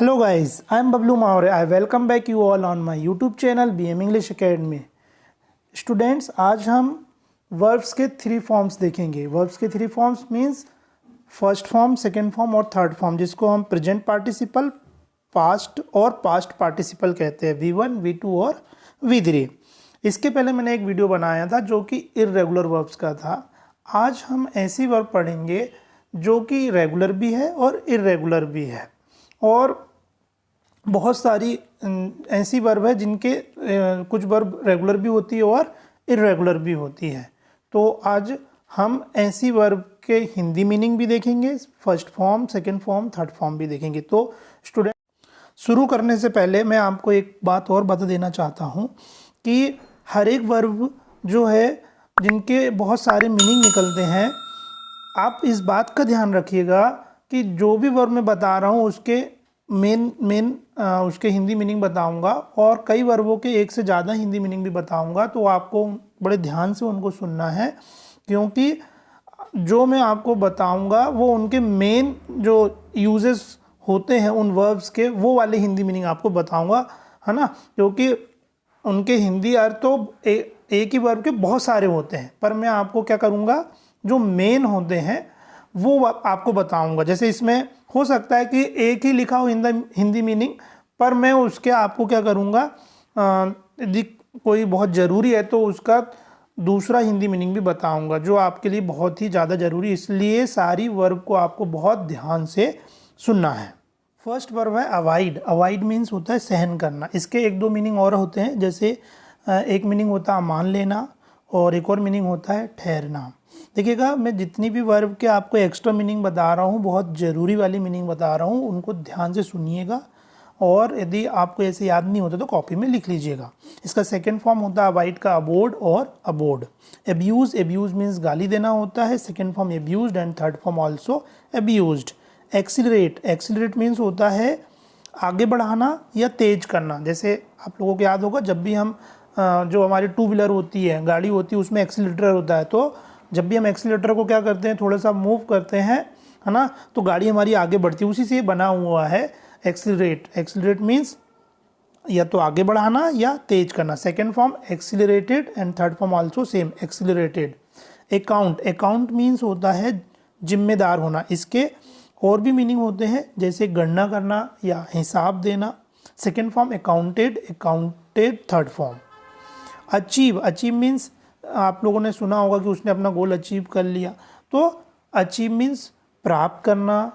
Hello guys, I am Bablu Maure. I welcome back you all on my YouTube channel BM English Academy. Students, आज हम verbs के three forms देखेंगे. Verbs के three forms means first form, second form और third form, जिसको हम present participle, past और past participle कहते हैं, V1, V2 और V3. इसके पहले मैंने एक वीडियो बनाया था जो कि इर्रेगुलर वर्ब्स का था. आज हम ऐसी वर्ब पढ़ेंगे जो कि रेगुलर भी है और इर्रेगुलर भी है, और बहुत सारी ऐसी वर्ब है जिनके कुछ वर्ब रेगुलर भी होती है और इर्रेगुलर भी होती है. तो आज हम ऐसी वर्ब के हिंदी मीनिंग भी देखेंगे, first form, second form, third form भी देखेंगे. तो स्टूडेंट, शुरू करने से पहले मैं आपको एक बात और बता देना चाहता हूँ कि हर एक वर्ब जो है जिनके बहुत सारे मीनिंग निकलते हैं, आप इस बात का ध्यान रखिएगा कि जो भी वर्ब मैं बता रहा हूँ उसके मेन उसके हिंदी मीनिंग बताऊंगा, और कई वर्बों के एक से ज़्यादा हिंदी मीनिंग भी बताऊंगा. तो आपको बड़े ध्यान से उनको सुनना है, क्योंकि जो मैं आपको बताऊंगा वो उनके मेन जो यूजेस होते हैं उन वर्ब्स के, वो वाले हिंदी मीनिंग आपको बताऊंगा, है ना. क्योंकि उनके हिंदी अर्थ तो एक ही वर्ब के बहुत सारे होते हैं, पर मैं आपको क्या करूँगा, जो मेन होते हैं वो आपको बताऊंगा. जैसे इसमें हो सकता है कि एक ही लिखा हो हिंदी मीनिंग, पर मैं उसके आपको क्या करूंगा, यदि कोई बहुत ज़रूरी है तो उसका दूसरा हिंदी मीनिंग भी बताऊंगा, जो आपके लिए बहुत ही ज़्यादा ज़रूरी. इसलिए सारी वर्ब को आपको बहुत ध्यान से सुनना है. फर्स्ट वर्ब है अवॉइड. अवॉइड मीन्स होता है सहन करना. इसके एक दो मीनिंग और होते हैं. जैसे एक मीनिंग होता है मान लेना, और एक और मीनिंग होता है ठहरना. देखिएगा, मैं जितनी भी वर्ब के आपको एक्स्ट्रा मीनिंग बता रहा हूँ, बहुत ज़रूरी वाली मीनिंग बता रहा हूँ, उनको ध्यान से सुनिएगा, और यदि आपको ऐसे याद नहीं होता तो कॉपी में लिख लीजिएगा. इसका सेकंड फॉर्म होता है अवॉइड का अबोर्ड और अबोर्ड. एब्यूज़. एब्यूज़ मीन्स गाली देना होता है. Second form abused and third form also abused. Accelerate. Accelerate means होता है आगे बढ़ाना या तेज करना. जैसे आप लोगों को याद होगा, जब भी हम जो हमारी टू व्हीलर होती है, गाड़ी होती है, उसमें एक्सीलरेटर होता है. तो जब भी हम एक्सीलरेटर को क्या करते हैं, थोड़ा सा मूव करते हैं, है ना, तो गाड़ी हमारी आगे बढ़ती है. उसी से बना हुआ है एक्सीलरेट. एक्सीलरेट मीन्स या तो आगे बढ़ाना या तेज करना. Second form accelerated and third form also same, accelerated. Account. Account means होता है जिम्मेदार होना. इसके और भी मीनिंग होते हैं, जैसे गणना करना या हिसाब देना. Second form accounted, accounted third form. Achieve. Achieve means आप लोगों ने सुना होगा कि उसने अपना गोल अचीव कर लिया. तो अचीव मीन्स प्राप्त करना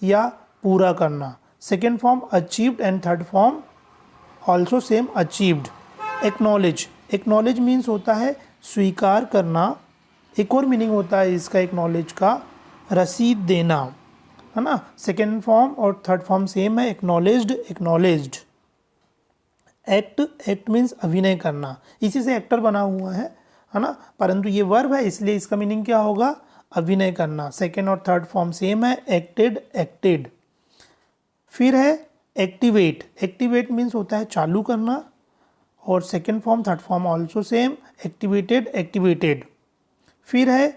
या पूरा करना. Second form achieved and third form also same, achieved. Acknowledge. Acknowledge means होता है स्वीकार करना. एक और मीनिंग होता है इसका एक्नॉलेज का, रसीद देना, है ना. सेकेंड फॉर्म और थर्ड फॉर्म सेम है, acknowledged, acknowledged. Act. Act means अभिनय करना. इसी से एक्टर बना हुआ है ना, परंतु ये वर्ब है इसलिए इसका मीनिंग क्या होगा, अभिनय करना. सेकेंड और थर्ड फॉर्म सेम है, एक्टेड, एक्टेड. फिर है एक्टिवेट. एक्टिवेट मीन्स होता है चालू करना, और second form third form also same, activated, activated. फिर है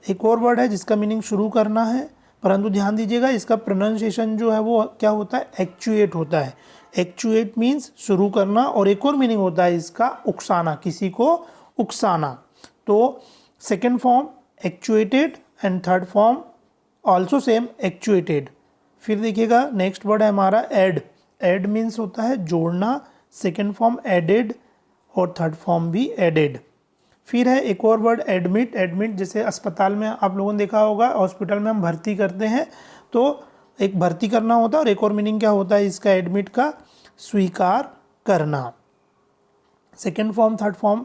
एक और वर्ड है जिसका मीनिंग शुरू करना है, परंतु ध्यान दीजिएगा इसका प्रोनाउंसिएशन जो है वो क्या होता है, एक्चुएट होता है. एक्चुएट मीन्स शुरू करना, और एक और मीनिंग होता है इसका उकसाना, किसी को उकसाना. तो second form actuated and third form also same, actuated. फिर देखिएगा नेक्स्ट वर्ड है हमारा एड. एड मीन्स होता है जोड़ना. सेकेंड फॉर्म एडेड और थर्ड फॉर्म भी एडेड. फिर है एक और वर्ड एडमिट. एडमिट जैसे अस्पताल में आप लोगों ने देखा होगा, हॉस्पिटल में हम भर्ती करते हैं, तो एक भर्ती करना होता है, और एक और मीनिंग क्या होता है इसका एडमिट का, स्वीकार करना. Second form third form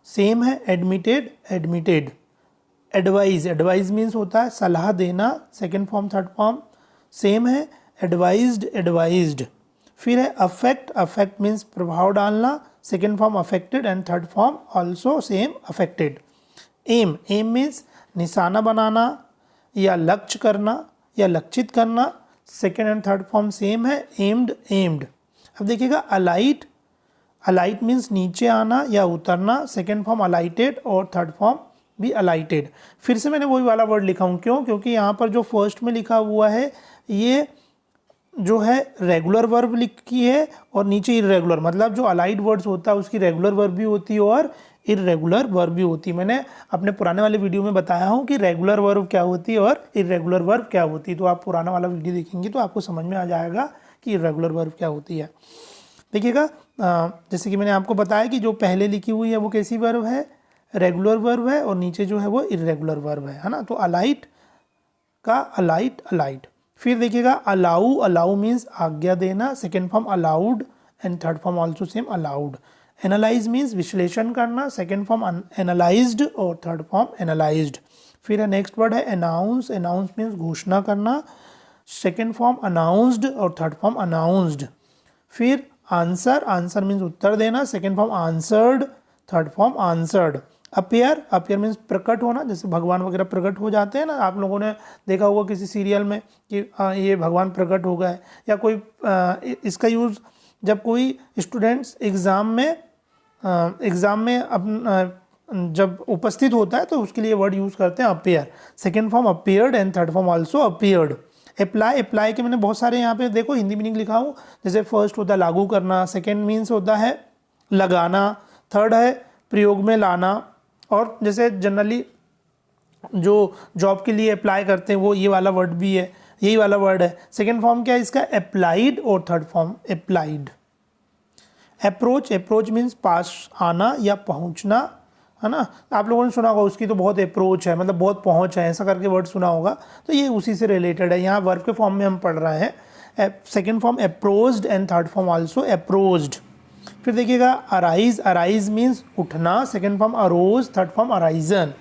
same है, admitted, admitted. Advise. Advise means होता है सलाह देना. Second form third form same है, एडवाइज्ड, एडवाइज्ड. फिर है अफेक्ट. अफेक्ट मीन्स प्रभाव डालना. Second form affected and third form also same, affected. Aim. Aim means निशाना बनाना या लक्ष्य करना या लक्षित करना. Second and third form same है, एम्ड, एम्ड. अब देखिएगा अलाइट. अलाइट मीन्स नीचे आना या उतरना. सेकेंड फॉर्म अलाइटेड और थर्ड फॉर्म भी अलाइटेड. फिर से मैंने वही वाला वर्ड लिखा हूँ, क्यों, क्योंकि यहाँ पर जो फर्स्ट में लिखा हुआ है ये जो है रेगुलर वर्ब लिखी है और नीचे इरेगुलर, मतलब जो अलाइड वर्ड्स होता है उसकी रेगुलर वर्ब भी होती है और इरेगुलर वर्ब भी होती है। मैंने अपने पुराने वाले वीडियो में बताया हूँ कि रेगुलर वर्ब क्या होती है और इरेगुलर वर्ब क्या होती है, तो आप पुराना वाला वीडियो देखेंगे तो आपको समझ में आ जाएगा कि इरेगुलर वर्ब क्या होती है। देखिएगा, जैसे कि मैंने आपको बताया कि जो पहले लिखी हुई है वो कैसी वर्ब है, रेगुलर वर्ब है, और नीचे जो है वो इरेगुलर वर्ब है ना। तो अलाइट का अलाइट, अलाइट। फिर देखिएगा अलाउ, अलाउ मीन्स आज्ञा देना, second form allowed and third form also same allowed. Analyse means विश्लेषण करना, सेकेंड फॉर्म एनालाइज्ड और थर्ड फॉर्म एनालाइज्ड। फिर है नेक्स्ट वर्ड है अनाउंस, अनाउंस मीन्स घोषणा करना, सेकेंड फॉर्म अनाउंस्ड और थर्ड फॉर्म अनाउंस्ड। फिर आंसर, आंसर मीन्स उत्तर देना, second form answered, third form answered. Appear, appear means प्रकट होना, जैसे भगवान वगैरह प्रकट हो जाते हैं ना, आप लोगों ने देखा होगा किसी सीरियल में कि ये भगवान प्रकट हो गए, या कोई इसका यूज़ जब कोई स्टूडेंट्स एग्ज़ाम में जब उपस्थित होता है तो उसके लिए वर्ड यूज़ करते हैं appear. Second form appeared and third form also appeared. Apply, apply के मैंने बहुत सारे यहाँ पे देखो हिंदी मीनिंग लिखा हूँ, जैसे फर्स्ट होता है लागू करना, सेकेंड मीन्स होता है लगाना, थर्ड है प्रयोग में लाना, और जैसे जनरली जो जॉब के लिए अप्लाई करते हैं वो ये वाला वर्ड भी है, यही वाला वर्ड है। सेकेंड फॉर्म क्या है इसका, अप्लाइड, और third form applied. Approach, approach means पास आना या पहुंचना, है ना। आप लोगों ने सुना होगा उसकी तो बहुत अप्रोच है, मतलब बहुत पहुंच है, ऐसा करके वर्ड सुना होगा, तो ये उसी से रिलेटेड है। यहाँ वर्ब के फॉर्म में हम पढ़ रहे हैं। Second form approached and third form also approached. फिर देखिएगा अराइज, अराइज मीन्स उठना, second form arose, third form arisen.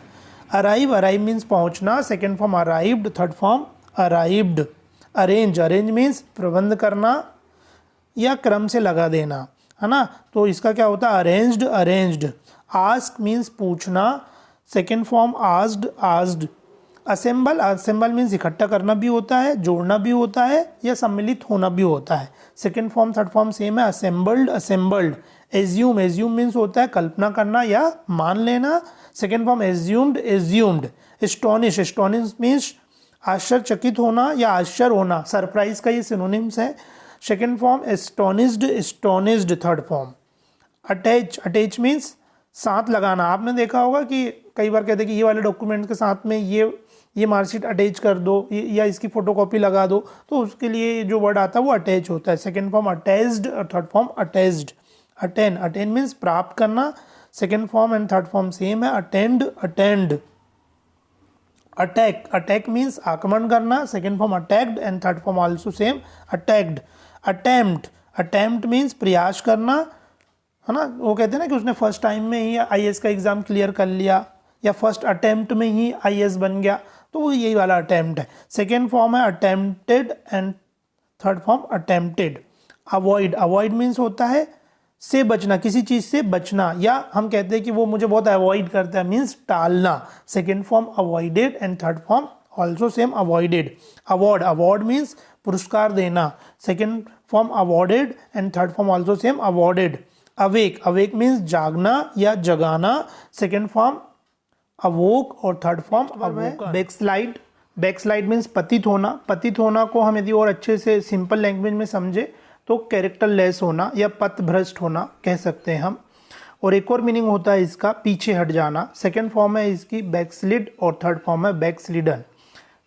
Arrive, arrive means पहुंचना, second form arrived, third form arrived. Arrange, arrange means प्रबंध करना या क्रम से लगा देना, है ना, तो इसका क्या होता है अरेंज्ड, अरेंज्ड। आस्क मीन्स पूछना, second form asked, asked. Assemble, assemble means इकट्ठा करना भी होता है, जोड़ना भी होता है, या सम्मिलित होना भी होता है। Second form third form same है, assembled, assembled. Assume, assume means होता है कल्पना करना या मान लेना, second form assumed, assumed. Astonish, astonish means आश्चर्यचकित होना या आश्चर्य होना, सरप्राइज का ये सिनोनिम्स है। Second form astonished, astonished, third form. Attach, attach means साथ लगाना। आपने देखा होगा कि कई बार कहते हैं कि ये वाले डॉक्यूमेंट के साथ में ये मार्कशीट अटैच कर दो या इसकी फोटोकॉपी लगा दो, तो उसके लिए जो वर्ड आता है वो अटैच होता है। सेकेंड फॉर्म अटैच्ड और third form attached. Attain, attain means प्राप्त करना, second form and third form same है, attained, attained. Attack, attack means आक्रमण करना, second form attacked and third form also same, attacked. Attempt, attempt means प्रयास करना, है ना, वो कहते हैं ना कि उसने फर्स्ट टाइम में ही आईएएस का एग्ज़ाम क्लियर कर लिया या फर्स्ट अटेम्प्ट में ही आईएएस बन गया, तो वो यही वाला अटेम्प्ट है। सेकेंड फॉर्म है attempted and third form attempted. Avoid, avoid means होता है से बचना, किसी चीज़ से बचना, या हम कहते हैं कि वो मुझे बहुत अवॉइड करता है, मीन्स टालना। Second form avoided and third form also same avoided. Award, award means पुरस्कार देना, second form awarded and third form also same awarded. Awake, awake means जागना या जगाना, सेकेंड फॉर्म अवोक और third form अवोक। Backslide, backslide means पतित होना, पतित होना को हम यदि और अच्छे से सिंपल लैंग्वेज में समझे तो कैरेक्टर लेस होना या पथभ्रष्ट होना कह सकते हैं हम। और एक और मीनिंग होता है इसका पीछे हट जाना, सेकेंड फॉर्म है इसकी बैकस्लिड और थर्ड फॉर्म है बैकस्लिडन।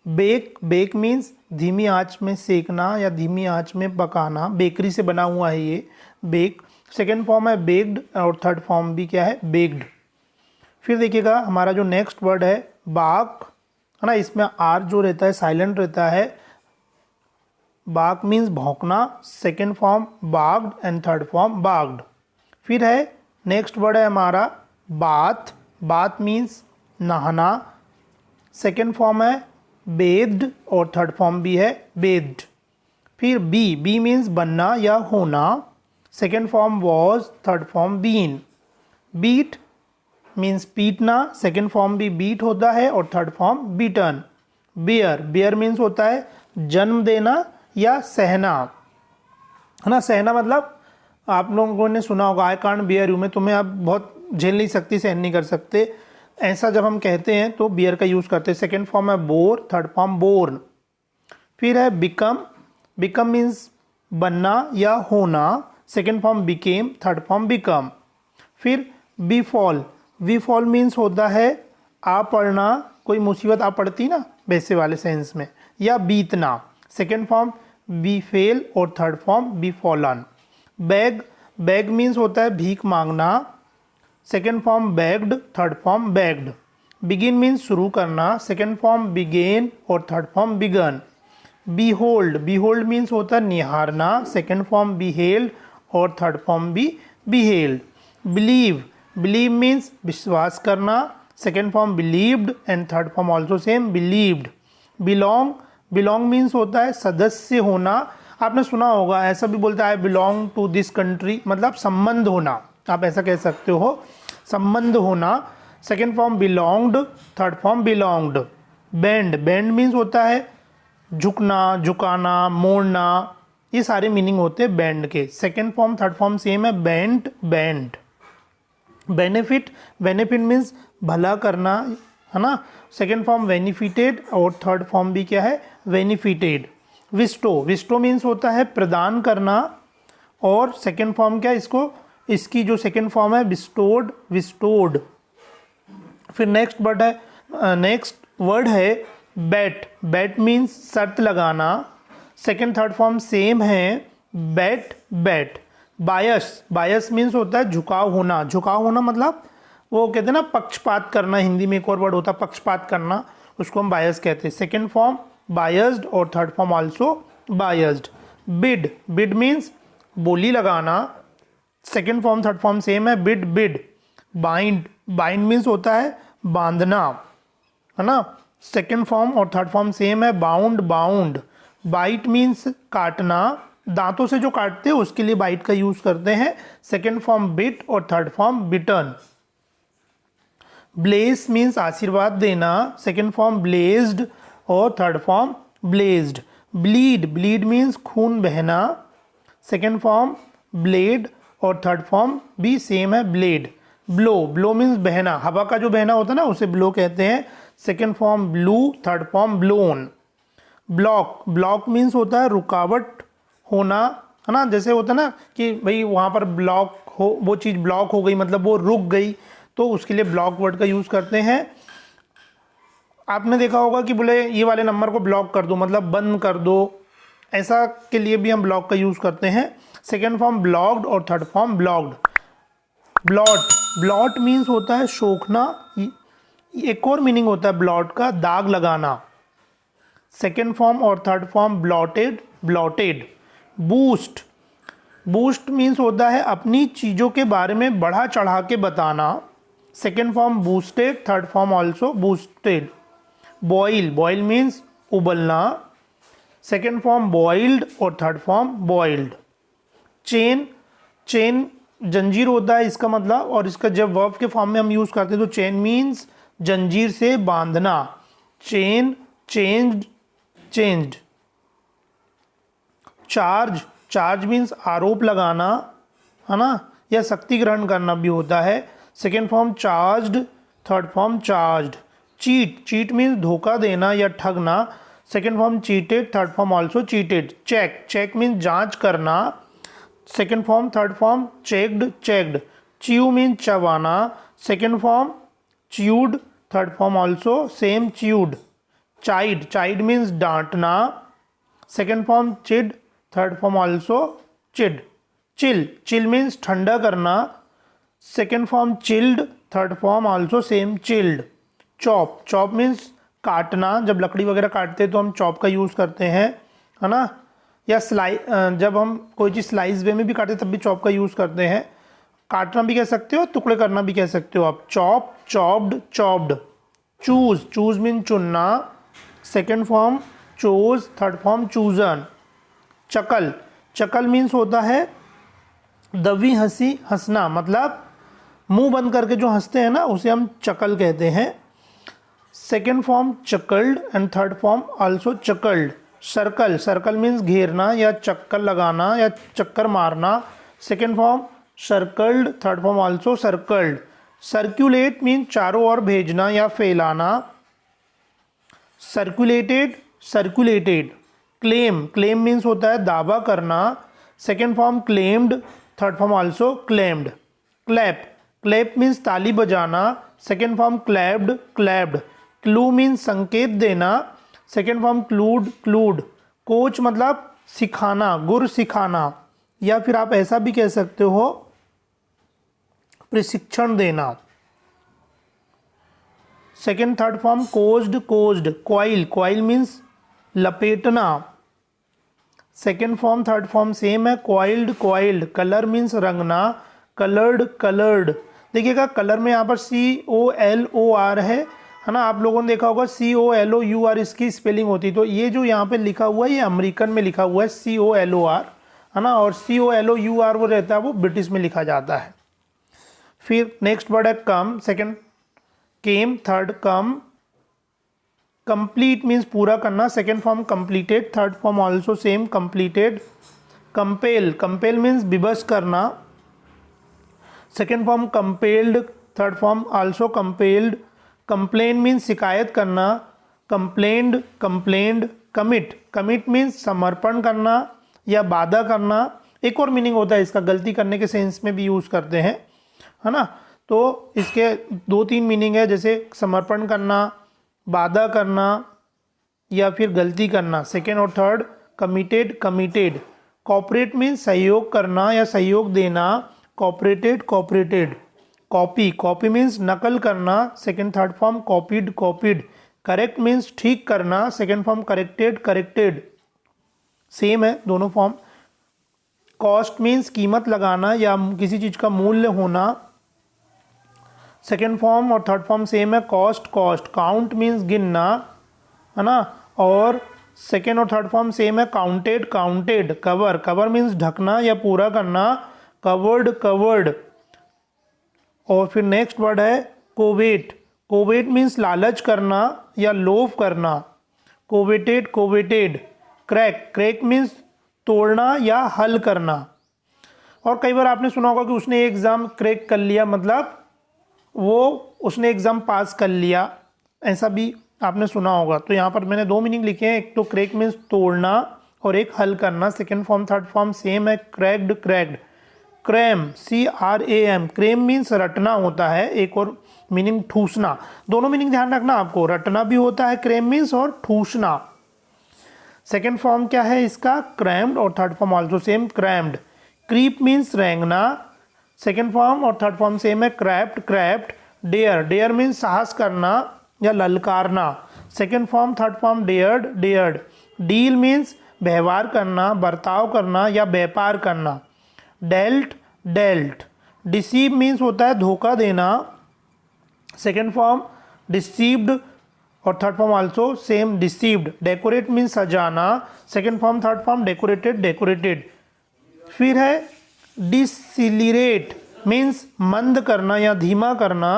बेक, बेक मीन्स धीमी आंच में सेकना या धीमी आंच में पकाना, बेकरी से बना हुआ है ये बेक। सेकेंड फॉर्म है बेक्ड और थर्ड फॉर्म भी क्या है बेक्ड। फिर देखिएगा हमारा जो नेक्स्ट वर्ड है बाक, है ना, इसमें आर जो रहता है साइलेंट रहता है। बाक मीन्स भौंकना, second form barked and third form barked. फिर है नेक्स्ट वर्ड है हमारा बाथ, बाथ मीन्स नहाना, सेकेंड फॉर्म है बेद्ड और थर्ड फॉर्म भी है बेद्ड। फिर बी, बी मीन्स बनना या होना, second form was, third form been. Beat means पीटना, सेकेंड फॉर्म भी बीट होता है और third form beaten. Bear, bear means होता है जन्म देना या सहना, है ना, सहना मतलब आप लोगों ने सुना होगा आई कांट बेयर यू, में तुम्हें आप बहुत झेल नहीं सकती, सहन नहीं कर सकते, ऐसा जब हम कहते हैं तो बियर का यूज़ करते हैं। सेकेंड फॉर्म है बोर, थर्ड फॉर्म बोर्न। फिर है बिकम, बिकम मीन्स बनना या होना, second form became, third form become. फिर बीफॉल, बीफॉल मीन्स होता है आ पड़ना, कोई मुसीबत आ पड़ती ना वैसे वाले सेंस में, या बीतना, सेकेंड फॉर्म बी फेल और third form befallen. Beg, beg means होता है भीख मांगना, second form begged, third form begged. Begin means शुरू करना, सेकेंड फॉर्म बिगेन और third form begun. Behold, behold means होता है निहारना, सेकेंड फॉर्म बिहेल्ड और थर्ड फॉर्म भी बिहेल्ड। बिलीव, बिलीव मीन्स विश्वास करना, second form believed and third form also same believed. Belong, belong means होता है सदस्य होना, आपने सुना होगा ऐसा भी बोलता है I belong to this country, मतलब संबंध होना, आप ऐसा कह सकते हो, संबंध होना, second form belonged, third form belonged. Bend, bend means होता है झुकना, झुकाना, मोड़ना, ये सारे मीनिंग होते हैं बेंड के, second form third form same है, bent, bend. Benefit, benefit means भला करना, है ना, सेकेंड फॉर्म बेनिफिटेड और थर्ड फॉर्म भी क्या है, बेनिफिटेड। विस्टो, विस्टो मीन्स होता है प्रदान करना और सेकेंड फॉर्म क्या, इसको इसकी जो सेकेंड फॉर्म है बिस्टोड, विस्टोड। फिर नेक्स्ट वर्ड है, नेक्स्ट वर्ड है बैट, बैट मीन्स शर्त लगाना, सेकेंड थर्ड फॉर्म सेम है, बैट, बैट। बायस, बायस मीन्स होता है झुकाव होना, झुकाव होना मतलब वो कहते हैं ना पक्षपात करना, हिंदी में एक और वर्ड होता है पक्षपात करना, उसको हम बायस कहते हैं, सेकेंड फॉर्म बायस्ड और third form also biased. Bid, bid means बोली लगाना, second form third form same है, bid, bid. Bind, bind means होता है बांधना, है ना, सेकेंड फॉर्म और थर्ड फॉर्म सेम है, बाउंड, बाउंड। बाइट मीन्स काटना, दांतों से जो काटते हैं उसके लिए बाइट का यूज करते हैं, सेकेंड फॉर्म बिट और third form bitten. Bless means आशीर्वाद देना, सेकेंड फॉर्म ब्लेज्ड और third form blessed. Bleed, bleed means खून बहना, सेकेंड फॉर्म ब्लेड और थर्ड फॉर्म भी सेम है, ब्लेड। ब्लो, ब्लो मीन्स बहना, हवा का जो बहना होता है ना उसे ब्लो कहते हैं, second form blue, third form blown. Block, block means होता है रुकावट होना, है ना, जैसे होता है ना कि भाई वहाँ पर ब्लॉक हो, वो चीज़ ब्लॉक हो गई मतलब वो रुक गई, तो उसके लिए ब्लॉक वर्ड का यूज़ करते हैं। आपने देखा होगा कि बोले ये वाले नंबर को ब्लॉक कर दो, मतलब बंद कर दो, ऐसा के लिए भी हम ब्लॉक का यूज़ करते हैं, सेकेंड फॉर्म ब्लॉक्ड और third form blocked. Blot, blot means होता है शोखना, एक और मीनिंग होता है ब्लॉट का दाग लगाना, सेकेंड फॉर्म और third form blotted, blotted. Boost, boost means होता है अपनी चीज़ों के बारे में बढ़ा चढ़ा के बताना, second form boosted, third form also boosted. Boil, boil means उबलना, सेकेंड फॉर्म बॉइल्ड और third form boiled. Chain, chain जंजीर होता है इसका मतलब, और इसका जब वर्ब के फॉर्म में हम यूज़ करते हैं तो चेन मीन्स जंजीर से बांधना, chain, changed, changed. Charge, charge means आरोप लगाना, है ना, या शक्ति ग्रहण करना भी होता है, second form charged, third form charged. Cheat, cheat means धोखा देना या ठगना, second form cheated, third form also cheated. Check, check means जांच करना, second form third form checked, checked. Chew means चबाना, second form chewed, third form also same chewed. Chide, chide means डांटना, second form chid, third form also chid. Chill, chill means ठंडा करना, second form chilled, third form also same chilled. Chop, chop means काटना, जब लकड़ी वगैरह काटते हैं तो हम चॉप का यूज़ करते हैं, है ना, या जब हम कोई चीज़ स्लाइस वे में भी काटते तब भी चॉप का यूज़ करते हैं, काटना भी कह सकते हो, टुकड़े करना भी कह सकते हो आप। Chop, chopped, chopped. Choose, choose mean चुनना, second form chose, third form chosen. Chuckle, chuckle means होता है दबी हंसी, हंसना, मतलब मुंह बंद करके जो हंसते हैं ना उसे हम चकल कहते हैं, second form chuckled and third form also chuckled. Circle, circle means घेरना या चक्कर लगाना या चक्कर मारना, second form circled, third form also circled. Circulate means चारों ओर भेजना या फैलाना, circulated, circulated. Claim, claim means होता है दावा करना, second form claimed, third form also claimed. Clap, clap means ताली बजाना, second form clapped, clapped. Clue means संकेत देना, second form clued, clued. Coach मतलब सिखाना, गुर सिखाना, या फिर आप ऐसा भी कह सकते हो प्रशिक्षण देना। Second third form coached, coached. Coil, coil means लपेटना, second form third form same है, कॉइल्ड, कॉइल्ड। कलर मीन्स रंगना, कलर्ड, कलर्ड। देखिएगा कलर में यहाँ पर COLOR है ना, आप लोगों ने देखा होगा COLOUR इसकी स्पेलिंग होती, तो ये जो यहाँ पे लिखा हुआ है ये अमेरिकन में लिखा हुआ है COLOR है ना, और COLOUR वो रहता है वो ब्रिटिश में लिखा जाता है। फिर नेक्स्ट वर्ड है कम, सेकेंड केम, थर्ड कम। कंप्लीट मीन्स पूरा करना, second form completed, third form also same completed. Compel, compel means विवश करना, second form compelled, third form also compelled. Complain means शिकायत करना, complained, complained. Commit, commit means समर्पण करना या वादा करना। एक और मीनिंग होता है इसका, गलती करने के सेंस में भी यूज़ करते हैं है ना, तो इसके 2-3 मीनिंग है, जैसे समर्पण करना, वादा करना या फिर गलती करना। सेकेंड और third committed, committed. Cooperate means सहयोग करना या सहयोग देना, cooperated, cooperated. Copy, copy means नकल करना, second third form copied, copied. Correct means ठीक करना, second form corrected, corrected. Same है दोनों फॉर्म। कॉस्ट मीन्स कीमत लगाना या किसी चीज़ का मूल्य होना, सेकेंड फॉर्म और थर्ड फॉर्म सेम है, कॉस्ट, कॉस्ट। काउंट मीन्स गिनना है ना, और सेकेंड और थर्ड फॉर्म सेम है, counted, counted. Cover, cover means ढकना या पूरा करना, कवर्ड, कवर्ड। और फिर नेक्स्ट वर्ड है कोवेट, कोवेट मीन्स लालच करना या लोभ करना, coveted, coveted. Crack, crack means तोड़ना या हल करना। और कई बार आपने सुना होगा कि उसने एग्ज़ाम क्रैक कर लिया, मतलब वो उसने एग्ज़ाम पास कर लिया, ऐसा भी आपने सुना होगा। तो यहाँ पर मैंने 2 मीनिंग लिखे हैं, एक तो क्रैक मीन्स तोड़ना और एक हल करना। Second form third form same है, cracked, cracked. Cram, CRAM, cram means रटना होता है, एक और मीनिंग ठूसना। दोनों मीनिंग ध्यान रखना आपको, रटना भी होता है क्रेम मीन्स और ठूसना। सेकेंड फॉर्म क्या है इसका, क्रैम्ड, और third form also same, crammed. Creep means रेंगना, सेकेंड फॉर्म और थर्ड फॉर्म सेम है, crept, crept. Dare, dare means साहस करना या ललकारना, second form third form dared, dared. Deal means व्यवहार करना, बर्ताव करना या व्यापार करना, डेल्ट, डेल्ट। डिसीव मीन्स होता है धोखा देना, सेकेंड फॉर्म डिसीव्ड और third form also same, deceived. Decorate means सजाना, second form third form decorated, decorated. फिर है डिसिलिरेट मीन्स मंद करना या धीमा करना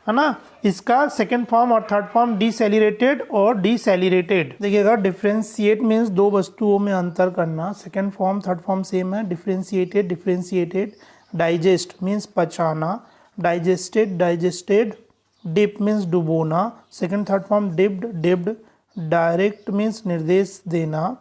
है ना, इसका सेकेंड फॉर्म और थर्ड फॉर्म डिसेलिरेटेड और डिसेलिरेटेड। देखिएगा डिफ्रेंशिएट मीन्स 2 वस्तुओं में अंतर करना, second form third form same है, डिफ्रेंशिएटेड, डिफ्रेंशिएटेड। डाइजेस्ट मीन्स पचाना, डाइजेस्टेड, डाइजेस्टेड। डिप मीन्स डुबोना, second third form dipped, dipped. Direct means निर्देश देना,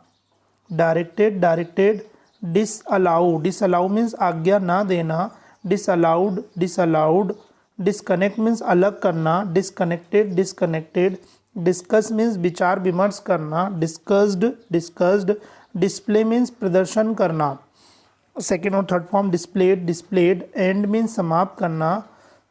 directed, directed. Disallow, disallow means आज्ञा ना देना, डिसअलाउड, डिसअलाउड। डिस्कनेक्ट मीन्स अलग करना, डिस्कनेक्टेड, डिस्कनेक्टेड। डिस्कस मीन्स विचार विमर्श करना, डिस्कस्ड, डिस्कस्ड। डिस्प्ले मीन्स प्रदर्शन करना, सेकेंड और third form displayed, displayed. And means समाप्त करना,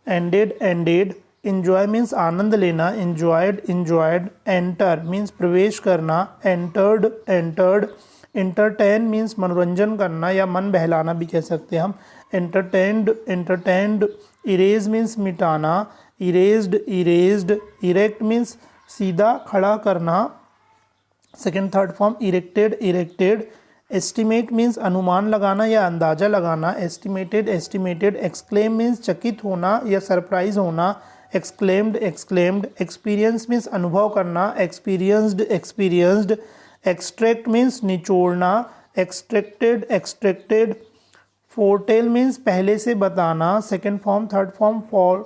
एंडेड, एंडेड। इंजॉय मीन्स आनंद लेना, इंजॉयड, इंजॉयड। एंटर मीन्स प्रवेश करना, एंटर्ड, एंटर्ड। इंटरटेन मीन्स मनोरंजन करना या मन बहलाना भी कह सकते हैं हम, एंटरटेन्ड, एंटरटेन्ड। इरेज मीन्स मिटाना, इरेज्ड, इरेज्ड। इरेक्ट मीन्स सीधा खड़ा करना, second third form erected, erected. Estimate means अनुमान लगाना या अंदाज़ा लगाना, एस्टिमेटेड, एस्टिमेटेड। एक्सक्लेम मीन्स चकित होना या सरप्राइज होना, एक्सक्लेम्ड, एक्सक्लेम्ड। एक्सपीरियंस मीन्स अनुभव करना, एक्सपीरियंस्ड, एक्सपीरियंस्ड। एक्सट्रैक्ट मीन्स निचोड़ना, एक्सट्रैक्टेड, एक्सट्रैक्टेड। फोरटेल मीन्स पहले से बताना, second form third form for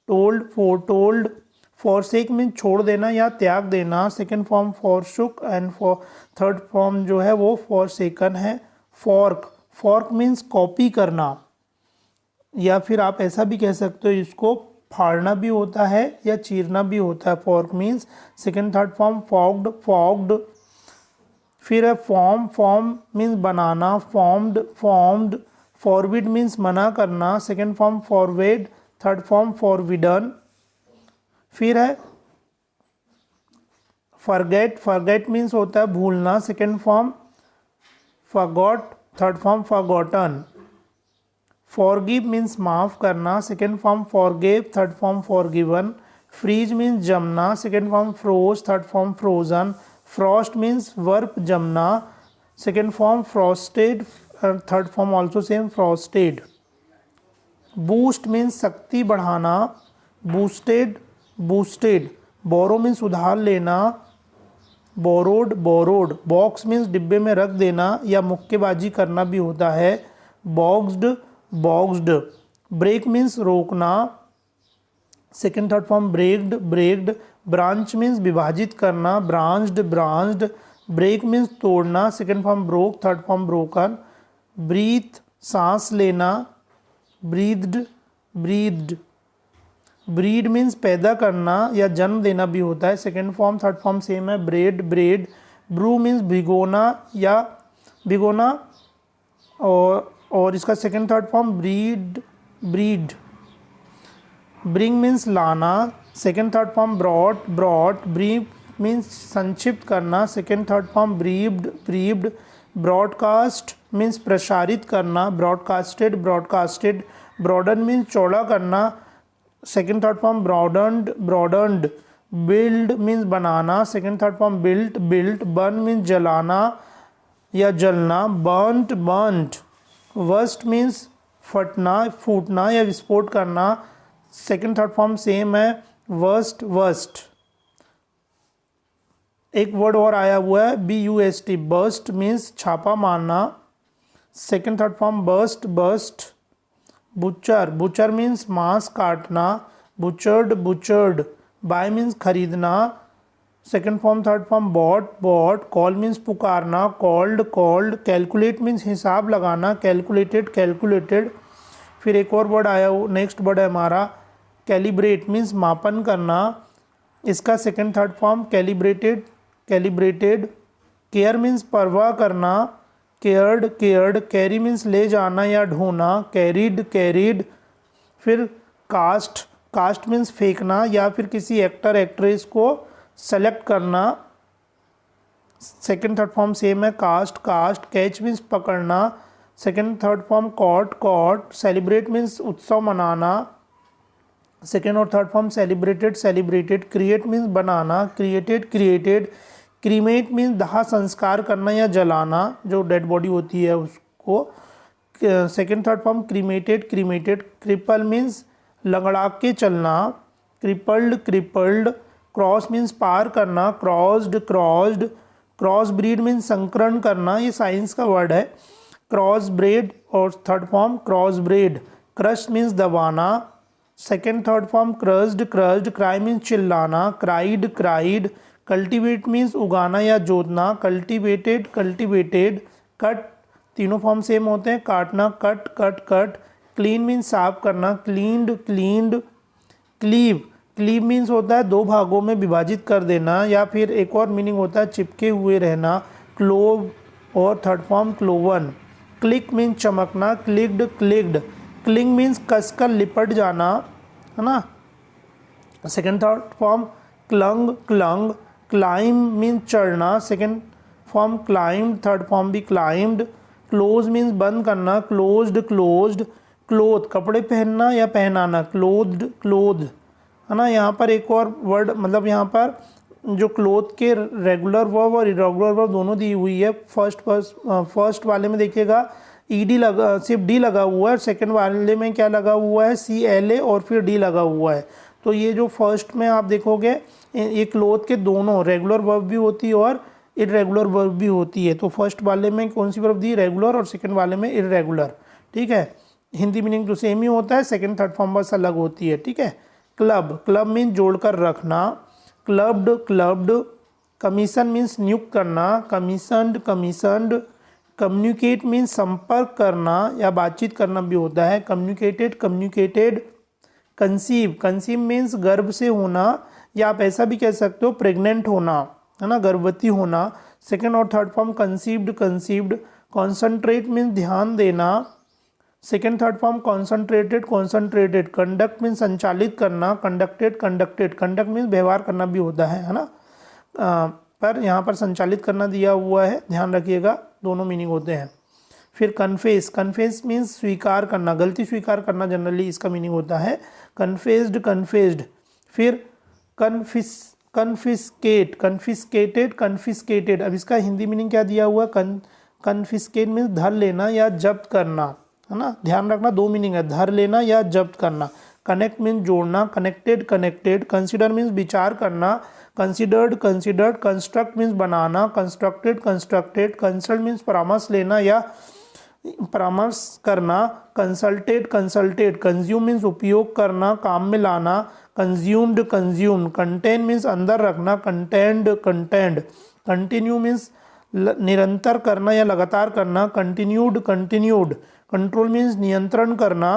told, foretold. Forsake means छोड़ देना या त्याग देना, second form forsook and third form जो है वो फॉरसेकन है। फॉर्क, फॉर्क मीन्स कॉपी करना, या फिर आप ऐसा भी कह सकते हो इसको फाड़ना भी होता है या चीरना भी होता है। Fork means second third form forked, forked. फिर है फॉर्म, फॉर्म मीन्स बनाना, फॉर्म्ड, फॉर्म्ड। फॉरबिड मीन्स मना करना, second form forbade, third form forbidden. फिर है फॉरगेट, फॉरगेट मीन्स होता है भूलना, second form forgot, third form forgotten. Forgive means माफ़ करना, second form forgave, third form forgiven. Freeze means जमना, second form froze, third form frozen. Frost means बर्फ जमना, second form frosted, third form also same frosted. Boost means शक्ति बढ़ाना, boosted, boosted. बोरो means उधार लेना, borrowed, borrowed. Box means डिब्बे में रख देना या मुक्केबाजी करना भी होता है, बॉक्स्ड, बॉक्स्ड। ब्रेक मीन्स रोकना, second third form braked, braked. Branch means विभाजित करना, ब्रांच्ड, ब्रांच्ड। ब्रेक मीन्स तोड़ना, second form broke, third form broken. Breathe सांस लेना, ब्रीद्ड, ब्रीद्ड। ब्रीड मीन्स पैदा करना या जन्म देना भी होता है, second form third form same है, ब्रेड, ब्रेड। ब्रू मीन्स भिगोना या भिगोना, और इसका second third form brewed, brewed. Bring means लाना, second third form brought, brought. Brief means संक्षिप्त करना, second third form briefed, briefed. Broadcast means प्रसारित करना, ब्रॉडकास्टेड, ब्रॉडकास्टेड। ब्रॉडन मीन्स चौड़ा करना, second third form broadened, broadened. Build means बनाना, second third form built, built. Burn means जलाना या जलना, बर्न्ट, बर्न्ट। वर्स्ट मीन्स फटना, फूटना या विस्फोट करना, सेकेंड थर्ड फॉर्म सेम है, वर्स्ट, वर्स्ट। एक वर्ड और आया हुआ है BUST, बर्स्ट मीन्स छापा मारना, second third form bust, bust. Butcher, butcher means मांस काटना, बुचर्ड, बुचर्ड। बाय मीन्स खरीदना, second form third form bought, bought. Call means पुकारना, कॉल्ड, कॉल्ड। कैलकुलेट मीन्स हिसाब लगाना, कैलकुलेटेड, कैलकुलेटेड। फिर एक और वर्ड आया, नेक्स्ट वर्ड है हमारा कैलिब्रेट मीन्स मापन करना, इसका second third form calibrated, calibrated. Care means परवाह करना, केयर्ड, केयर्ड। कैरी मीन्स ले जाना या ढोना, कैरिड, कैरिड। फिर कास्ट, कास्ट मीन्स फेंकना या फिर किसी एक्टर एक्ट्रेस को सेलेक्ट करना, सेकेंड थर्ड फॉर्म सेम है, कास्ट, कास्ट। कैच मीन्स पकड़ना, second third form caught, caught. Celebrate means उत्सव मनाना, सेकेंड और third form celebrated, celebrated. Create means बनाना, क्रिएटेड, क्रिएटेड। क्रीमेट मीन्स दाह संस्कार करना या जलाना, जो डेड बॉडी होती है उसको, second third form cremated, cremated. Cripple means लंगड़ा के चलना, क्रिपल्ड, क्रिपल्ड। क्रॉस मीन्स पार करना, crossed, crossed. Cross breed means संकरण करना, ये साइंस का वर्ड है, क्रॉस ब्रेड, और third form cross bred. Crush means दबाना, second third form crushed, crushed. Cry means चिल्लाना, क्राइड, क्राइड। कल्टीवेट मीन्स उगाना या जोतना, कल्टीवेटेड, कल्टीवेटेड। कट, तीनों फॉर्म सेम होते हैं, काटना, cut, cut, cut. Clean means साफ करना, cleaned, cleaned. Cleave, cleave means होता है दो भागों में विभाजित कर देना, या फिर एक और मीनिंग होता है चिपके हुए रहना, क्लोव, और third form cloven. Click means चमकना, क्लिक्ड, क्लिक्ड। क्लिंग मीन्स कसकर लिपट जाना, है ना, second third form clung, clung. Climb means चढ़ना, second form climbed, third form भी क्लाइम्ड। क्लोज मीन्स बंद करना, क्लोज्ड, क्लोज्ड। क्लोथ कपड़े पहनना या पहनाना, क्लोथ्ड, क्लोथ, है ना। यहाँ पर एक और वर्ड, मतलब यहाँ पर जो क्लोथ के रेगुलर वर्ब और इरेगुलर वर्ब दोनों दी हुई है। फर्स्ट वाले में देखिएगा ED लगा, सिर्फ D लगा हुआ है, सेकंड वाले में क्या लगा हुआ है, CLA और फिर D लगा हुआ है। तो ये जो फर्स्ट में आप देखोगे, ये क्लोथ के दोनों रेगुलर वर्ब भी होती है और इरेगुलर वर्ब भी होती है। तो फर्स्ट वाले में कौन सी वर्ब दी, रेगुलर, और सेकंड वाले में इरेगुलर, ठीक है। हिंदी मीनिंग तो सेम ही होता है, सेकंड थर्ड फॉर्म बस अलग होती है, ठीक है। क्लब, क्लब मीन्स जोड़कर रखना, क्लब्ड, क्लब्ड। कमीशन मीन्स नियुक्त करना, कमीशनड, कमीशनड। कम्युनिकेट मीन्स संपर्क करना या बातचीत करना भी होता है, communicated, communicated. Conceive, conceive means गर्भ से होना, या आप ऐसा भी कह सकते हो प्रेग्नेंट होना, है ना, गर्भवती होना। सेकेंड और third form conceived, conceived. Concentrate means ध्यान देना, second third form concentrated, concentrated. Conduct means संचालित करना, कंडक्टेड, कंडक्टेड। कंडक्ट मीन्स व्यवहार करना भी होता है ना, पर यहाँ पर संचालित करना दिया हुआ है, ध्यान रखिएगा, दोनों मीनिंग होते हैं। फिर कन्फेस, कन्फेस मीन्स स्वीकार करना, गलती स्वीकार करना, जनरली इसका मीनिंग होता है कन्फेस्ड, कन्फेस्ड। फिर कन्फिस्केट, कन्फिस्केटेड, कन्फिस्केटेड। अब इसका हिंदी मीनिंग क्या दिया हुआ है? कन्फिस्केट मीन्स धर लेना या जब्त करना, है ना, ध्यान रखना, दो मीनिंग है, धर लेना या जब्त करना। कनेक्ट मीन्स जोड़ना, कनेक्टेड, कनेक्टेड। कंसिडर मीन्स विचार करना, कंसिडर्ड, कंसिडर्ड। कंस्ट्रक्ट मीन्स बनाना, कंस्ट्रक्टेड, कंस्ट्रक्टेड। कंसल्ट मीन्स परामर्श लेना या परामर्श करना, कंसल्टेड, कंसल्टेड। कंज्यूम मीन्स उपयोग करना, काम में लाना, कंज्यूम्ड, कंज्यूम्ड। कंटेन मीन्स अंदर रखना, कंटेंड, कंटेंड। कंटिन्यू मीन्स निरंतर करना या लगातार करना, कंटिन्यूड, कंटिन्यूड। कंट्रोल मीन्स नियंत्रण करना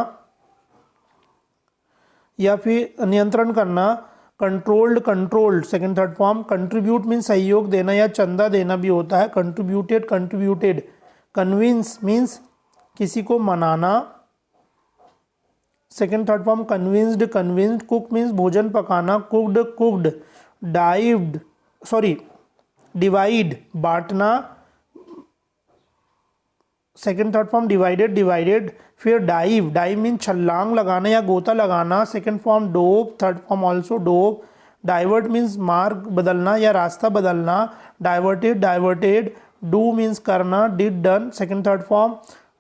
या फिर नियंत्रण करना, controlled, controlled. Second third form contribute means सहयोग देना या चंदा देना भी होता है, कंट्रीब्यूटेड, कंट्रीब्यूटेड। कन्विंस मीन्स किसी को मनाना, second third form convinced, convinced. Cook means भोजन पकाना, कुक्ड, कुक्ड। डिवाइड बांटना, second third form divided, divided. फिर डाइव, डाइव मीन्स छलांग लगाना या गोता लगाना, second form dove, third form also dove. Divert means मार्ग बदलना या रास्ता बदलना, डाइवर्टेड, डाइवर्टेड। डू मीन्स करना, did, done, second third form.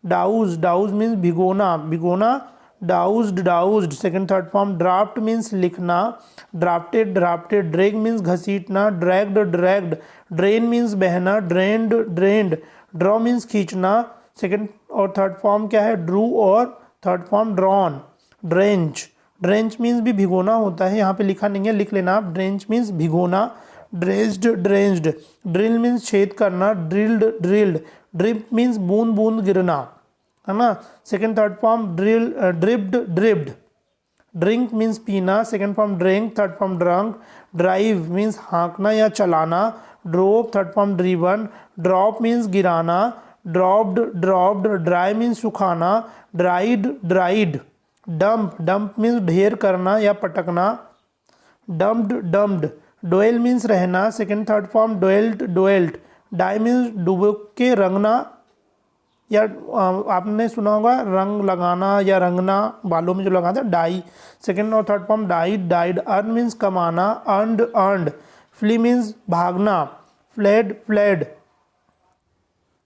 Douse, douse means भिगोना, भिगोना, doused, doused, second third form. Draft means लिखना, ड्राफ्टेड, ड्राफ्टेड। ड्रैग मीन्स घसीटना, ड्रैग्ड, ड्रैग्ड। ड्रेन मीन्स बहना, ड्रेन्ड, ड्रेन्ड। ड्रॉ मीन्स खींचना, second और third form क्या है? ड्रू और third form drawn. Drench, drench means भी भिगोना होता है, यहाँ पे लिखा नहीं है, लिख लेना आप। ड्रेंच मीन्स भिगोना, ड्रेज्ड, ड्रेंज्ड। ड्रिल मीन्स छेद करना, ड्रिल्ड, ड्रिल्ड। ड्रिप मीन्स बूंद बूंद गिरना, है ना, second third form. Dripped, dripped. Drink means पीना, second form drink, third form drunk. Drive means हाँकना या चलाना, drove, third form driven. Drop means गिराना, ड्रॉप्ड, ड्रॉप्ड। ड्राई मीन्स सुखाना, dried, dried. Dump, dump means ढेर करना या पटकना, डम्प्ड, डम्प्ड। डोएल मीन्स रहना, second third form dwelt, dwelt. Dye means डुबो के रंगना या आपने सुना होगा रंग लगाना या रंगना, बालों में जो लगाते हैं, डाई, सेकेंड और third form died, died. Earn means कमाना, अर्नड, अर्नड। फ्ली मीन्स भागना, फ्लेड, फ्लेड।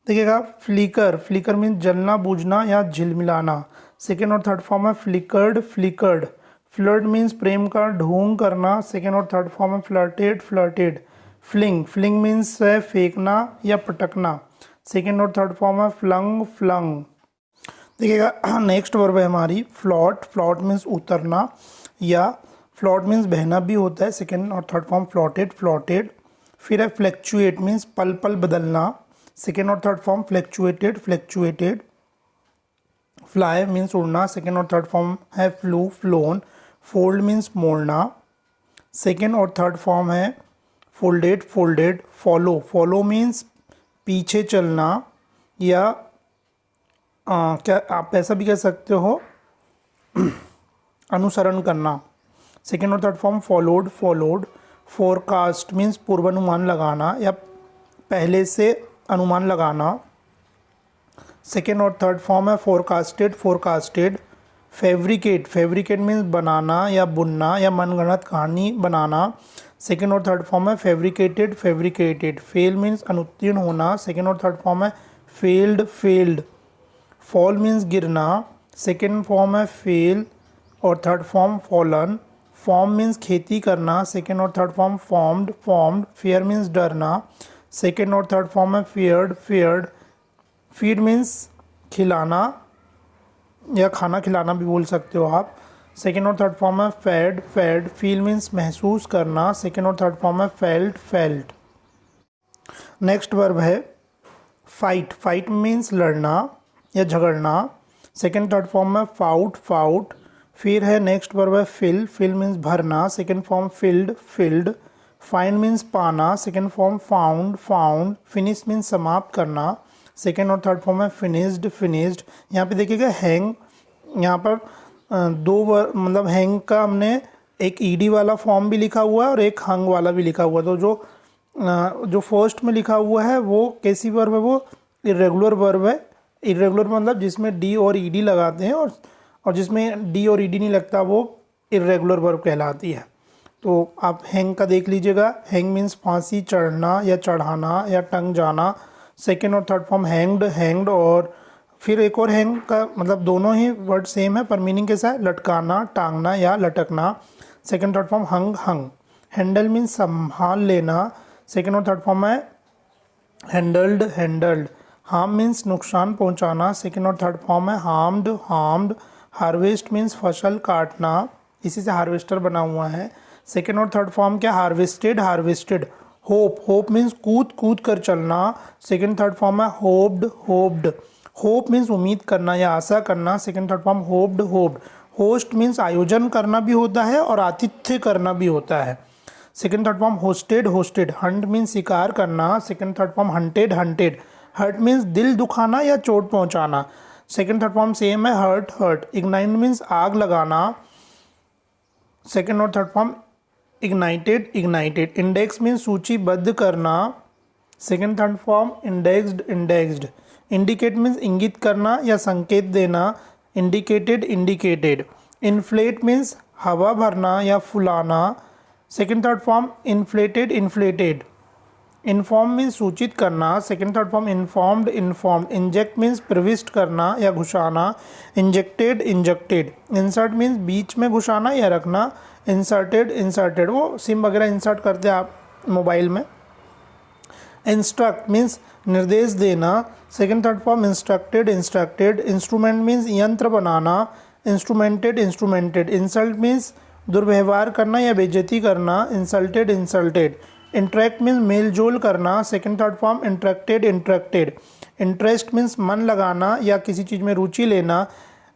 देखिएगा फ्लिकर, फ्लिकर मीन्स जलना, बुझना या झिलमिलाना, सेकेंड और थर्ड फॉर्म है फ्लिकर्ड, फ्लिकर्ड। फ्लर्ट मीन्स प्रेम का ढोंग करना, सेकेंड और थर्ड फॉर्म है flirted, flirted. Fling, fling means है फेंकना या पटकना, सेकेंड और थर्ड फॉर्म है फ्लंग, फ्लंग। देखिएगा नेक्स्ट वर्ब है हमारी फ्लॉट, फ्लॉट मीन्स उतरना या फ्लॉट मीन्स बहना भी होता है, सेकेंड और थर्ड फॉर्म फ्लॉटेड, फ्लॉटेड। फिर है फ्लैक्चुएट मीन्स पल पल बदलना, सेकेंड और थर्ड फॉर्म फ्लैक्चुएटेड, फ्लैक्चुएटेड। फ्लाई मीन्स उड़ना, सेकेंड और थर्ड फॉर्म है फ्लू, फ्लोन। फोल्ड मीन्स मोड़ना, सेकेंड और थर्ड फॉर्म है folded, folded. Follow, follow means पीछे चलना या क्या आप ऐसा भी कह सकते हो अनुसरण करना, सेकेंड और third form followed, followed. Forecast means पूर्वानुमान लगाना या पहले से अनुमान लगाना, सेकेंड और थर्ड फॉर्म है forecasted, forecasted. Fabricate, fabricate means बनाना या बुनना या मनगढ़ंत कहानी बनाना, सेकेंड और थर्ड फॉर्म है फैब्रिकेटेड, फैब्रिकेटेड। फेल मीन्स अनुत्तीर्ण होना, सेकेंड और थर्ड फॉर्म है फेल्ड, फेल्ड। फॉल मीन्स गिरना, सेकेंड फॉर्म है फेल और third form fallen. Farm means खेती करना, सेकेंड और third form formed, formed. Fair means डरना, सेकेंड और थर्ड फॉर्म है फेयर्ड, फेयर्ड। फीड मीन्स खिलाना या खाना खिलाना भी बोल सकते हो आप, सेकेंड और थर्ड फॉर्म है फेड फेड, फील मीन्स महसूस करना, सेकेंड और थर्ड फॉर्म है फेल्ट फेल्ट। नेक्स्ट वर्ब है फाइट, फाइट मीन्स लड़ना या झगड़ना, सेकेंड थर्ड फॉर्म है फाउट फाउट। फिर है नेक्स्ट वर्ब है फिल, फिल मीन्स भरना, second form filled filled. Find means पाना, second form found found. Finish means समाप्त करना, सेकेंड और थर्ड फॉर्म है फिनिश्ड फिनिश्ड। यहाँ पे देखिएगा हैंग, यहाँ पर दो वर्ड मतलब हैंग का हमने एक ईडी वाला फॉर्म भी लिखा हुआ है और एक हंग वाला भी लिखा हुआ है। तो जो फर्स्ट में लिखा हुआ है वो कैसी वर्ब है, वो इरेगुलर वर्ब है। इरेगुलर मतलब जिसमें डी और ईडी लगाते हैं और जिसमें डी और ईडी नहीं लगता वो इरेगुलर वर्ब कहलाती है। तो आप हैंग का देख लीजिएगा, हैंग मीन्स फांसी चढ़ना या चढ़ाना या टंग जाना, सेकेंड और थर्ड फॉर्म हैंग्ड हैंग्ड। और फिर एक और हैंग का मतलब दोनों ही वर्ड सेम है पर मीनिंग कैसा है, लटकाना टांगना या लटकना, सेकेंड थर्ड फॉर्म हंग हंग। हैंडल मीन्स संभाल लेना, सेकेंड और थर्ड फॉर्म है हैंडल्ड हैंडल्ड। हार्म मीन्स नुकसान पहुंचाना, सेकेंड और थर्ड फॉर्म है हार्म्ड हार्म्ड। हार्वेस्ट मीन्स फसल काटना, इसी से हार्वेस्टर बना हुआ है, सेकेंड और थर्ड फॉर्म क्या harvested harvested. Hope, hope means कूद कूद कर चलना, सेकेंड थर्ड फॉर्म है होप्ड होप्ड। होप मीन्स उम्मीद करना या आशा करना, second third form hoped hoped. Host means आयोजन करना भी होता है और आतिथ्य करना भी होता है, second third form hosted hosted. Hunt means शिकार करना, second third form hunted hunted. Hurt means दिल दुखाना या चोट पहुंचाना, सेकेंड थर्ड फॉर्म सेम है हर्ट हर्ट। इग्नाइट मीन्स आग लगाना, सेकेंड और third form ignited ignited. Index means सूचीबद्ध करना, second third form indexed indexed. Indicate means इंगित करना या संकेत देना, इंडिकेटेड इंडिकेटेड। इन्फ्लेट मीन्स हवा भरना या फुलाना, second third form inflated inflated. Inform means सूचित करना, second third form informed informed. Inject means प्रविष्ट करना या घुसाना, इंजेक्टेड इंजेक्टेड। इंसर्ट मीन्स बीच में घुसाना या रखना, इंसर्टेड इंसर्टेड। वो सिम वगैरह इंसर्ट करते हैं आप मोबाइल में। इंस्ट्रक्ट मीन्स निर्देश देना, second third form instructed instructed. Instrument means यंत्र बनाना, इंस्ट्रूमेंटेड इंस्ट्रूमेंटेड। इंसल्ट मीन्स दुर्व्यवहार करना या बेइज्जती करना, इंसल्टेड इंसल्टेड। इंटरेक्ट मीन्स मेल जोल करना, second third form interacted interacted. Interest means मन लगाना या किसी चीज़ में रुचि लेना,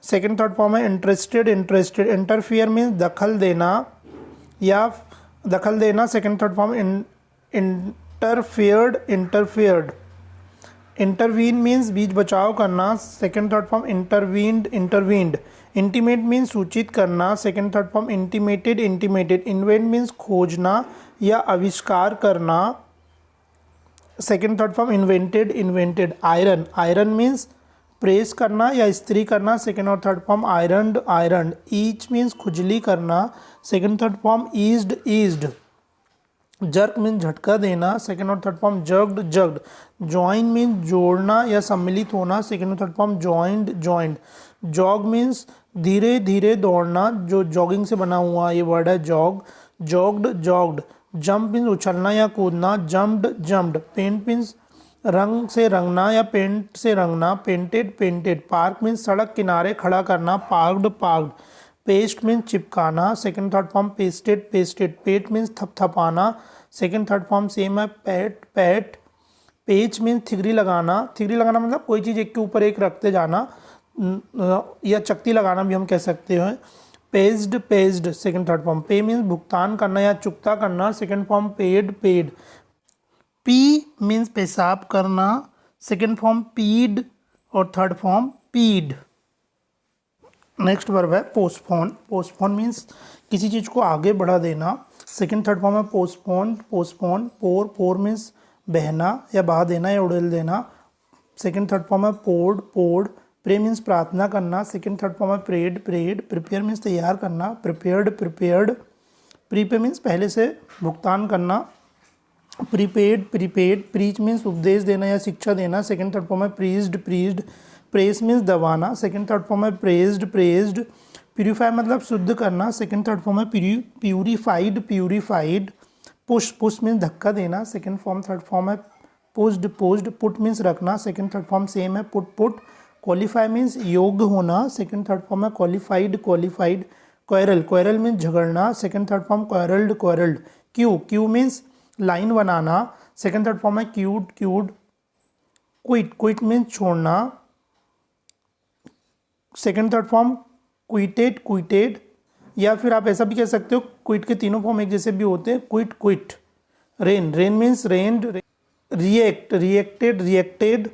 सेकेंड थर्ड फॉर्म है इंटरेस्टेड इंटरेस्टेड। इंटरफियर मीन्स दखल देना या दखल देना, second third form interfered interfered. Intervene means बीच बचाव करना, second third form intervened intervened. Intimate means सूचित करना, second third form intimated intimated. Invent means खोजना या आविष्कार करना, second third form invented invented. Iron, iron means press करना या इस्त्री करना, सेकेंड और थर्ड फॉर्म आयरनड आयरनड। ईच मीन्स खुजली करना, second third form eased eased. Jerk means झटका देना, सेकेंड और थर्ड फॉर्म जग्ड जग्ड। ज्वाइन मीन्स जोड़ना या सम्मिलित होना, सेकेंड और third form joined joined. Jog means धीरे धीरे दौड़ना, जो जॉगिंग से बना हुआ ये वर्ड है जॉग, जॉग्ड जॉग्ड। जंप मीन्स उछलना या कूदना, जम्प्ड जम्प्ड। पेंट मीन्स रंग से रंगना या पेंट से रंगना, पेंटेड पेंटेड। पार्क मीन्स सड़क किनारे खड़ा करना, पार्क्ड पार्क्ड। पेस्ट मीन्स चिपकाना, second third form pasted pasted. Pat means थपथपाना, सेकेंड थर्ड फॉर्म सेम है पैट पैट। पेच मीन्स थिगरी लगाना, थिगरी लगाना मतलब कोई चीज़ एक के ऊपर एक रखते जाना या चकती लगाना भी हम कह सकते हैं। पेज्ड पेज्ड, सेकेंड थर्ड फॉर्म। पे मीन्स भुगतान करना या चुकता करना, second form paid paid. P means पेशाब करना, सेकेंड फॉर्म पीड और थर्ड फॉर्म पीड। नेक्स्ट वर्ब है पोस्टपोन, पोस्टपोन मीन्स किसी चीज़ को आगे बढ़ा देना, सेकेंड थर्ड फॉर्म है पोस्टपोन पोस्टपोन। पोर, पोर मीन्स बहना या बहा देना या उड़ेल देना, सेकेंड थर्ड फॉर्म है पोर्ड पोर्ड। प्रे मीन्स प्रार्थना करना, सेकेंड थर्ड फॉर्म है प्रेड प्रेड। प्रिपेयर मीन्स तैयार करना, प्रिपेयर्ड प्रिपेयर्ड। प्रीपे मीन्स पहले से भुगतान करना, प्रीपेड प्रीपेड। प्रीच मीन्स उपदेश देना या शिक्षा देना, सेकेंड थर्ड फॉर्म है प्रीज्ड प्रीज्ड। प्रेस मीन्स दबाना, सेकेंड थर्ड फॉर्म है प्रेज्ड प्रेज्ड। प्यूरीफाई मतलब शुद्ध करना, सेकेंड थर्ड फॉर्म है purified purified. Push, push means धक्का देना, सेकेंड फॉर्म थर्ड फॉर्म है पुश्ड पुश्ड। पुट मीन्स रखना, सेकेंड थर्ड फॉर्म सेम है पुट पुट। क्वालिफाई मीन्स योग्य होना, सेकेंड थर्ड फॉर्म है qualified qualified. Quarrel, quarrel means झगड़ना, second third form quarrelled, quarrelled. Queue, queue means line बनाना, second third form है cued, cued. Quit, quit means छोड़ना, second third form quoted, quoted. या फिर आप ऐसा भी कह सकते हो क्विट के तीनों फॉर्म एक जैसे भी होते हैं, quit, quit. Rain, rain means rained. React, reacted, reacted.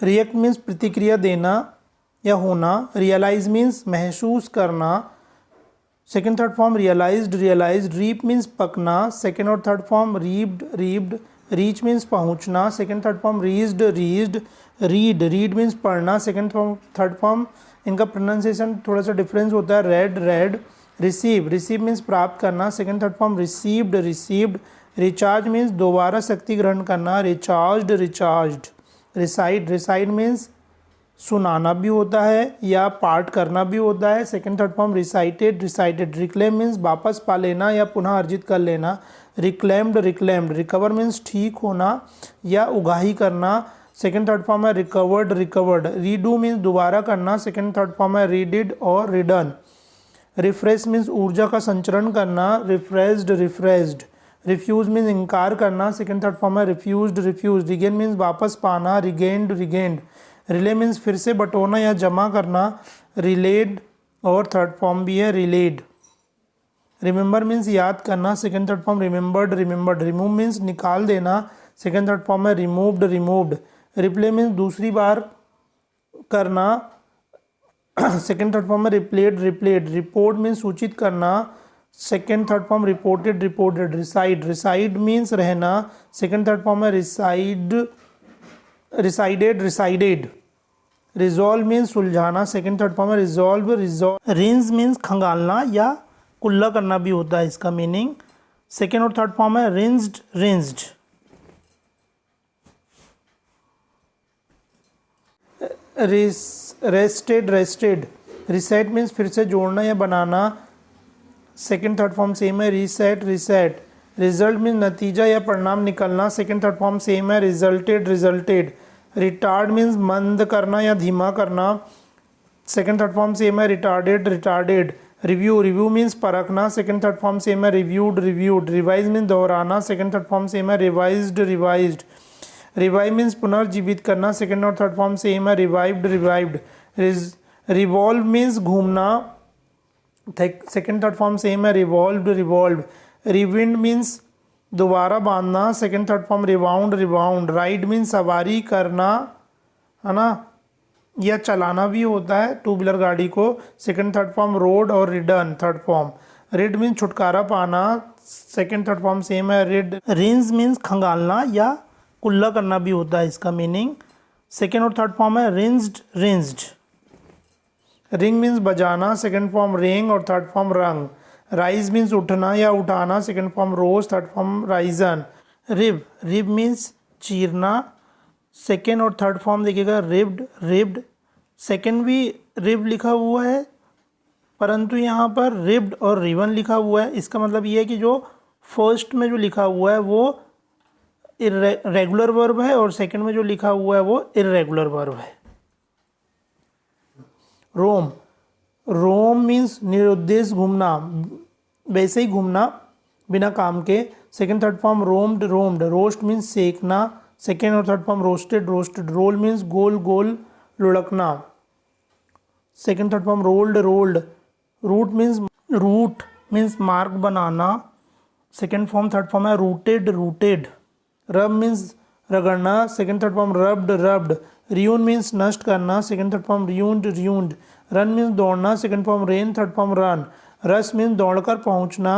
React means प्रतिक्रिया देना या होना। रियलाइज मीन्स महसूस करना, second third form realised, realised. Reap means पकना, सेकेंड और third form reaped, reaped. Reach means पहुंचना, second third form reached, reached. Read, read means पढ़ना, सेकेंड फॉर्म थर्ड फॉर्म इनका प्रोनाउंसिएशन थोड़ा सा डिफरेंस होता है, read, read. Receive, receive means प्राप्त करना, second third form received, received. Recharge means दोबारा शक्ति ग्रहण करना, recharged, recharged. Recite, reside means सुनाना भी होता है या पाठ करना भी होता है, second third form recited, recited. Reclaim means वापस पा लेना या पुनः अर्जित कर लेना, रिक्लेम्ड, रिक्लेम्ड। रिकवर मीन्स ठीक होना या उगाही करना, सेकेंड थर्ड फॉर्म है रिकवर्ड, रिकवर्ड। रीडू मीन्स दोबारा करना, सेकेंड थर्ड फॉर्म है रीडिड और रिडन। रिफ्रेश मीन्स ऊर्जा का संचरण करना, रिफ्रेश्ड, रिफ्रेश्ड। रिफ्यूज मीन्स इनकार करना, सेकेंड थर्ड फॉर्म है रिफ्यूज्ड, रिफ्यूज। रिगेन मीन्स वापस पाना, रिगेन्ड, रिगेन्ड। रिले मीन्स फिर से बटोरना या जमा करना, रिलेड और थर्ड फॉर्म भी है रिलेड। रिमेंबर मीन्स याद करना, second third form remembered, remembered. Remove means निकाल देना, सेकेंड थर्ड फॉर्म है रिमूव्ड, रिमूव्ड। रिप्ले मीन्स दूसरी बार करना, सेकेंड थर्ड फॉर्म है रिप्लेड, रिप्लेड। रिपोर्ट मीन्स सूचित करना, second third form reported, reported. Reside, reside means रहना, सेकेंड थर्ड फॉर्म है reside, resided, resided. Resolve means सुलझाना, सेकेंड थर्ड फॉर्म है रिजॉल्व, रिजॉल्व। रिंज मीन्स खंगालना या कुल्ला करना भी होता है इसका मीनिंग, सेकेंड और थर्ड फॉर्म है rinsed, rinsed. Rested, rested. Reset means फिर से जोड़ना या बनाना, सेकेंड थर्ड फॉर्म सेम है रीसेट, रीसेट। रिजल्ट मीन्स नतीजा या परिणाम निकलना, सेकेंड थर्ड फॉर्म सेम है रिजल्टेड, रिजल्टेड। रिटार्ड मीन्स मंद करना या धीमा करना, सेकेंड थर्ड फॉर्म सेम है retarded, retarded. Review, review means परखना, सेकेंड थर्ड फॉर्म सेम है रिव्यूड, रिव्यूड। रिवाइज मीन्स दोहराना, सेकेंड थर्ड फॉर्म सेम है रिवाइज्ड, रिवाइज्ड। रिवाइव मीन्स पुनर्जीवित करना, सेकेंड और थर्ड फॉर्म सेम है रिवाइव्ड, रिवाइव्ड। रिवॉल्व मीन्स घूमना, सेकेंड थर्ड फॉर्म सेम है रिवॉल्व्ड, रिवॉल्व्ड। रिविंड मीन्स दोबारा बांधना, second third form rewound, rewound. Ride means सवारी करना, है ना, या चलाना भी होता है टू व्हीलर गाड़ी को, सेकेंड थर्ड फॉर्म रोड और ridden third form. Rid means छुटकारा पाना, सेकेंड थर्ड फॉर्म सेम है रिड। रिंज मीन्स खंगालना या कुल्ला करना भी होता है इसका मीनिंग, सेकेंड और थर्ड फॉर्म है रिंज्ड, रिंज्ड। रिंग मीन्स बजाना, सेकेंड फॉर्म रेंग और third form rung. Rise means उठना या उठाना, second form rose, third form risen. Rip, rip means चीरना, सेकेंड और थर्ड फॉर्म देखिएगा रिब्ड, रिब्ड। सेकेंड भी रिब लिखा हुआ है परंतु यहाँ पर रिब्ड और रिबन लिखा हुआ है, इसका मतलब ये है कि जो फर्स्ट में जो लिखा हुआ है वो रेगुलर वर्ब है और सेकंड में जो लिखा हुआ है वो इर्रेगुलर वर्ब है। रोम, रोम मीन्स निरुद्देश्य घूमना, वैसे ही घूमना बिना काम के, second third form roamed, roamed. Roast means सेकना, सेकंड और third form roasted, roasted. Roll means गोल गोल लुढ़कना, second third form rolled, rolled. Route means मार्ग बनाना, सेकंड फॉर्म थर्ड फॉर्म है रूटेड, रूटेड। रब मीन्स रगड़ना, second third form rubbed, rubbed. Ruin means नष्ट करना, second third form ruined, ruined. Run means दौड़ना, second form ran, third form run. Rush means दौड़कर पहुंचना,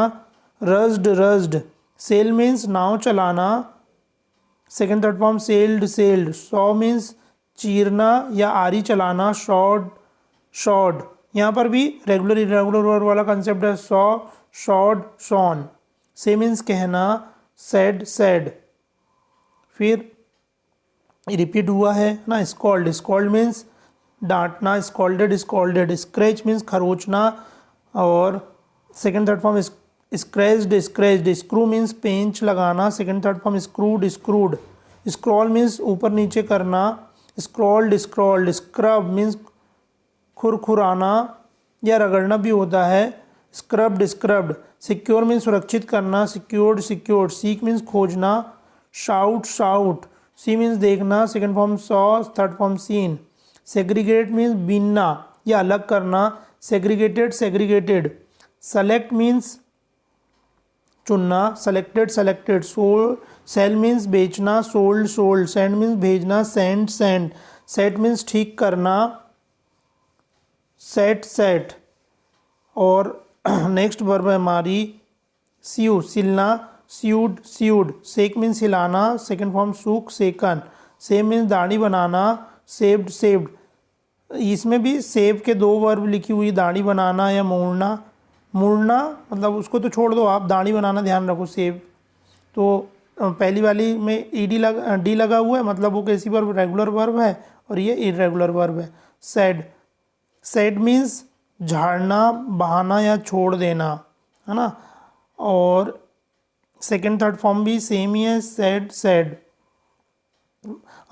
rushed, rushed. Sail means नाव चलाना, second third form sailed, sailed. Saw means चीरना या आरी चलाना, शॉर्ड, शॉर्ड। यहाँ पर भी रेगुलर इरेगुलर वर्ब वाला कंसेप्ट है, saw, sawed, sawn. Say means कहना, सेड, सेड। फिर रिपीट हुआ है ना, स्कॉल्ड, स्कॉल्ड मीन्स डांटना, स्कॉल्डेड, स्कॉल्डेड। स्क्रैच मीन्स खरोचना और second third form scratched, scratched. Screw means पेंच लगाना, second third form screwed, screwed. Scroll means ऊपर नीचे करना, स्क्रॉल्ड, स्क्रॉल्ड। स्क्रब मीन्स खुरखुराना, या रगड़ना भी होता है। Scrubbed scrubbed. सिक्योर मीन्स सुरक्षित करना, सिक्योर्ड सिक्योर्ड। सीक मीन्स खोजना, शाउट शाउट। सी मीन्स देखना, second form saw, third form seen. Segregate means बीनना या अलग करना, सेग्रीगेटेड सेग्रीगेटेड। सेलेक्ट मीन्स चुनना, सेलेक्टेड सेलेक्टेड। सेल मीन्स बेचना, सोल्ड सोल्ड। सेंड मीन्स भेजना, सेंड सेंड। सेट मीन्स ठीक करना, सेट सेट। और नेक्स्ट वर्ब है हमारी सीव, सिलना, स्यूड स्यूड। सेक मीन्स हिलाना, second form shook, shaken. Shave means दाढ़ी बनाना, सेव्ड सेव्ड। इसमें भी सेव के दो वर्ब लिखी हुई, दाढ़ी बनाना या मोड़ना। मुड़ना मतलब उसको तो छोड़ दो आप, दाढ़ी बनाना ध्यान रखो। सेव तो पहली वाली में डी लगा हुआ है, मतलब वो कैसी वर्ब, रेगुलर वर्ब है, और ये इरेगुलर वर्ब है। सेड, सेड मीन्स झाड़ना, बहाना या छोड़ देना, है ना। और सेकंड थर्ड फॉर्म भी सेम ही है, सेड सेड।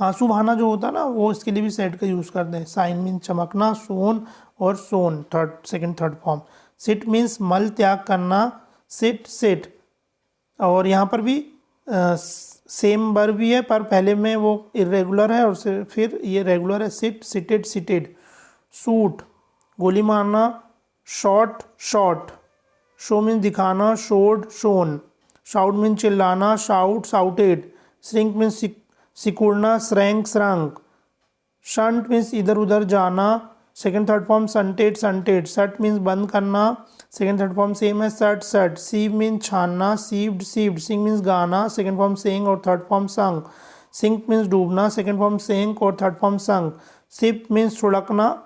आंसू बहाना जो होता है ना, वो इसके लिए भी सेड का यूज़ करते हैं। साइन मीन्स चमकना, सोन और shone, second third form. Shit means मल त्याग करना, सिट सिट। और यहाँ पर भी सेम वर्ब भी है, पर पहले में वो इरेगुलर है और फिर ये रेगुलर है। Seat seated seated. सूट, गोली मारना, शॉट शॉट। शो मीन्स दिखाना, शोड शोन। शाउट मीन्स चिल्लाना, शाउट शाउटेड। श्रिंक मीन्स सिकुड़ना, श्रैंक श्रंक। शंट मीन्स इधर उधर जाना, सेकंड थर्ड फॉर्म संटेड संटेड। सट मीन्स बंद करना, सेकंड थर्ड फॉर्म सेम है, सट सट। सीव मीन्स छानना, सीव्ड सीव्ड। सिंग मीन्स गाना, सेकंड फॉर्म सेंग और थर्ड फॉर्म संग। सिंक मीन्स डूबना, सेकंड फॉर्म सेंक और थर्ड फॉर्म संग। सिप मीन्स सुड़कना,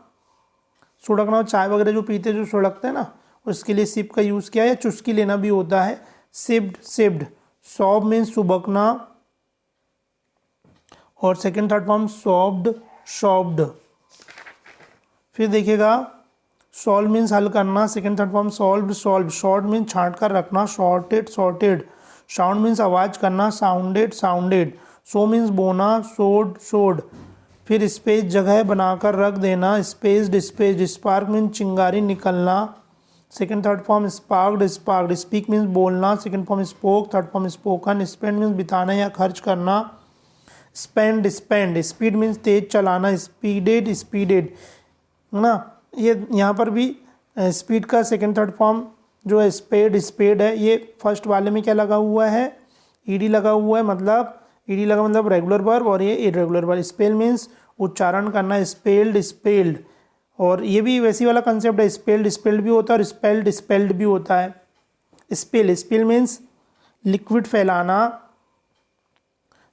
सुड़कना चाय वगैरह जो पीते जो सुड़कते हैं ना, उसके लिए सिप का यूज़ किया है। चुस्की लेना भी होता है, सिप्ड सिप्ड। सॉब मीन्स सुबकना और सेकंड थर्ड फॉर्म सॉब्ड शॉब्ड। फिर देखिएगा, सॉल्व मीन्स हल करना, second third form solved solve. Short means छांट कर रखना, शॉर्टेड सॉर्टेड। साउंड मीन्स आवाज़ करना, साउंडेड साउंडेड। सो मीन्स बोना, सोड सोड। फिर स्पेस जगह बनाकर रख देना, स्पेस्ड स्पेस्ड। स्पार्क मीन्स चिंगारी निकलना, second third form sparked sparked. Speak means बोलना, second form spoke, third form spoken. Spend means बिताना या खर्च करना, स्पेंड स्पेंड। स्पीड मीन्स तेज चलाना, स्पीडेड स्पीडेड, है ना। ये यहाँ पर भी स्पीड का सेकंड थर्ड फॉर्म जो है स्पेड स्पेड है। ये फर्स्ट वाले में क्या लगा हुआ है, ईडी लगा हुआ है, मतलब ईडी लगा मतलब रेगुलर वर्ब, और ये इरेगुलर वर्ब। स्पेल मीन्स उच्चारण करना, स्पेल्ड स्पेल्ड। और ये भी वैसी वाला कंसेप्ट है, स्पेल्ड स्पेल्ड भी होता है और स्पेल्ड स्पेल्ड भी होता है। स्पेल, स्पेल मीन्स लिक्विड फैलाना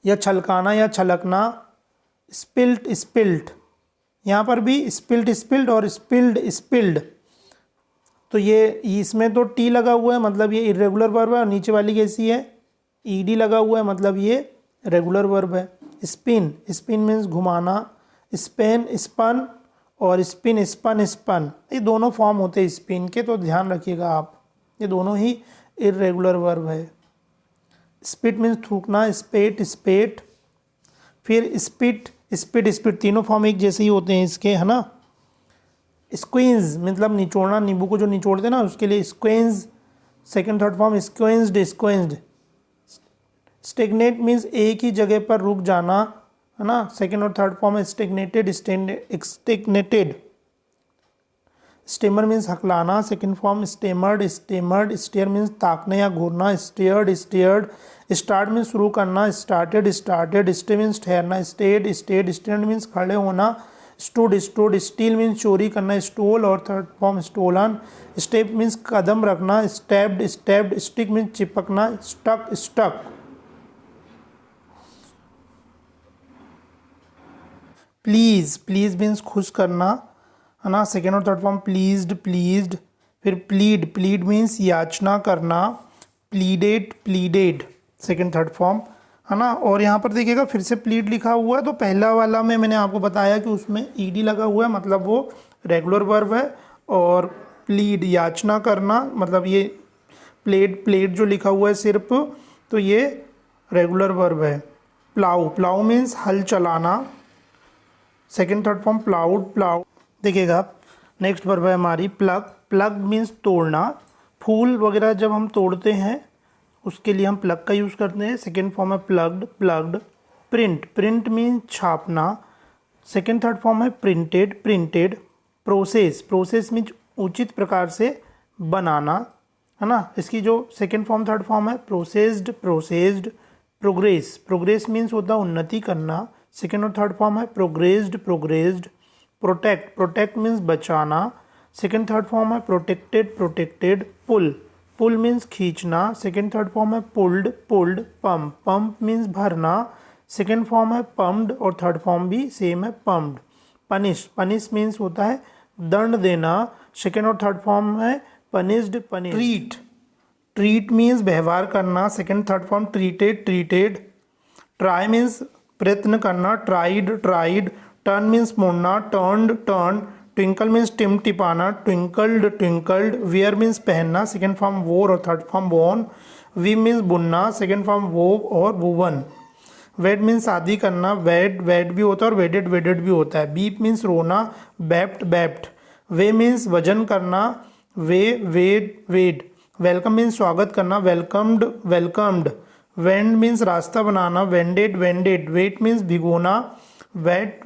या छलकाना या छलकना। स्पिल्ट स्पिल्ट, यहाँ पर भी स्पिल्ट स्पिल्ड और स्पिल्ड स्पिल्ड। तो ये इसमें तो टी लगा हुआ है, मतलब ये इरेगुलर वर्ब है, और नीचे वाली कैसी है, ईडी लगा हुआ है, मतलब ये रेगुलर वर्ब है। स्पिन, स्पिन मीन्स घुमाना, स्पेन स्पन और स्पिन स्पन स्पन। ये दोनों फॉर्म होते हैं स्पिन के, तो ध्यान रखिएगा आप, ये दोनों ही इरेगुलर वर्ब है। स्पिट मीन्स थूकना, स्पेट स्पेट। फिर स्पिट स्पिट स्पिट, तीनों फॉर्म एक जैसे ही होते हैं इसके, है ना। स्क्वींज मतलब निचोड़ना, नींबू को जो निचोड़ते हैं ना, उसके लिए squeeze, second third form squeezed squeezed. Stagnate means एक ही जगह पर रुक जाना, है ना। सेकंड और थर्ड फॉर्म है स्टेगनेटेड स्टेगनेटेड। स्टेमर मीन्स हकलाना, second form stammered stammered. Stare means ताकने या घूरना, स्टेयर्ड स्टेयर्ड। स्टार्ट मीन्स शुरू करना, स्टार्टेड स्टार्टेड। स्टे मीन्स ठहरना, स्टेड स्टेड। स्टैंड मीन्स खड़े होना, स्टूड स्टूड। स्टील मीन्स चोरी करना, स्टोल और third form stolen. Step means कदम रखना, स्टेप्ड स्टेप्ड। स्टिक मीन्स चिपकना, stuck stuck. Please, please means खुश करना, है ना। सेकेंड और थर्ड फॉर्म प्लीज्ड प्लीज्ड। फिर प्लीड, प्लीड मीन्स याचना करना, pleaded pleaded, second third form, है ना। और यहाँ पर देखिएगा फिर से प्लीड लिखा हुआ है, तो पहला वाला में मैंने आपको बताया कि उसमें ईडी लगा हुआ है, मतलब वो रेगुलर वर्ब है। और प्लीड याचना करना, मतलब ये प्लेड प्लेड जो लिखा हुआ है सिर्फ, तो ये रेगुलर वर्ब है। प्लाउ, प्लाउ मीन्स हल चलाना, second third form ploughed plough. देखिएगा नेक्स्ट वर्ब है हमारी प्लग। प्लग मीन्स तोड़ना। फूल वगैरह जब हम तोड़ते हैं उसके लिए हम प्लग का यूज़ करते हैं। सेकेंड फॉर्म है plugged, plugged. Print, print means छापना। सेकेंड थर्ड फॉर्म है printed, printed. Process, process means उचित प्रकार से बनाना, है ना। इसकी जो सेकेंड फॉर्म थर्ड फॉर्म है processed, processed. Progress, progress means होता है उन्नति करना। सेकेंड और थर्ड फॉर्म है progressed, progressed. Protect, protect means बचाना। सेकेंड थर्ड फॉर्म है protected, protected. Pull, pull means खींचना। सेकेंड थर्ड फॉर्म है pulled, pulled. Pump, pump means भरना। सेकेंड फॉर्म है पम्प्ड और थर्ड फॉर्म भी सेम है पम्प्ड। पनिश, पनिश मीन्स होता है दंड देना। सेकेंड और थर्ड फॉर्म है punished, punish. Treat, treat means व्यवहार करना। Second third form treated, treated. Try means प्रयत्न करना, ट्राइड, ट्राइड। टर्न मीन्स मोड़ना, टर्नड, टर्न। ट्विंकल मीन्स टिमटिपाना, ट्विंकल्ड, ट्विंकल्ड। वियर मीन्स पहनना। सेकेंड फॉर्म वोर और third form worn. Weave means बुनना। Second form वोव और वुवन। वेड मीन्स शादी करना। वेड, वेड भी होता है और वेडेड, वेडेड भी होता है। बीप मीन्स रोना। बैप्ट, बैप्ट। वे मीन्स वजन करना। वे, वेड, वेड। वेलकम मीन्स स्वागत करना। Welcomed, welcomed. वेंड मीन्स रास्ता बनाना। Wended, wended. वेट मीन्स भिगोना। वेट,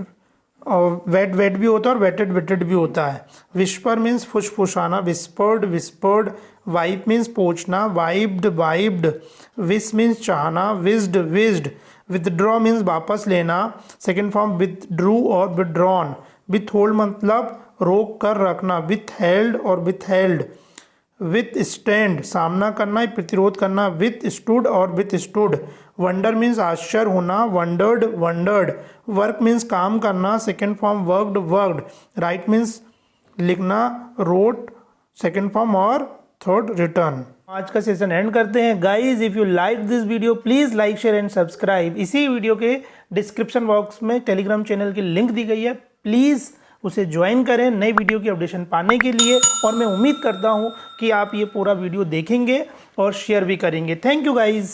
वेट, वेट भी होता है और वेटेड, वेटेड भी होता है। विस्पर मीन्स फुसफुसाना। Whispered, whispered. वाइप मीन्स पोंछना। Wiped, wiped. विश मीन्स चाहना। Wished, wished. विथड्रॉ मीन्स वापस लेना। सेकेंड फॉर्म विथड्रू और विथड्रॉन। विथहोल्ड मतलब रोक कर रखना। विथहेल्ड और विथहेल्ड। विथ स्टैंड सामना करना, प्रतिरोध करना। विथ स्टूड और विथ स्टूड। वंडर मीन्स आश्चर्य होना। Wondered, wondered. वर्क मीन्स काम करना। Second form worked, worked. Write means लिखना। रोट सेकेंड फॉर्म और थर्ड रिटर्न। आज का सेशन एंड करते हैं। Guys if you like this video please like, share and subscribe. इसी वीडियो के डिस्क्रिप्शन बॉक्स में टेलीग्राम चैनल की लिंक दी गई है, प्लीज़ उसे ज्वाइन करें नई वीडियो की अपडेशन पाने के लिए। और मैं उम्मीद करता हूँ कि आप ये पूरा वीडियो देखेंगे और शेयर भी करेंगे। Thank you guys.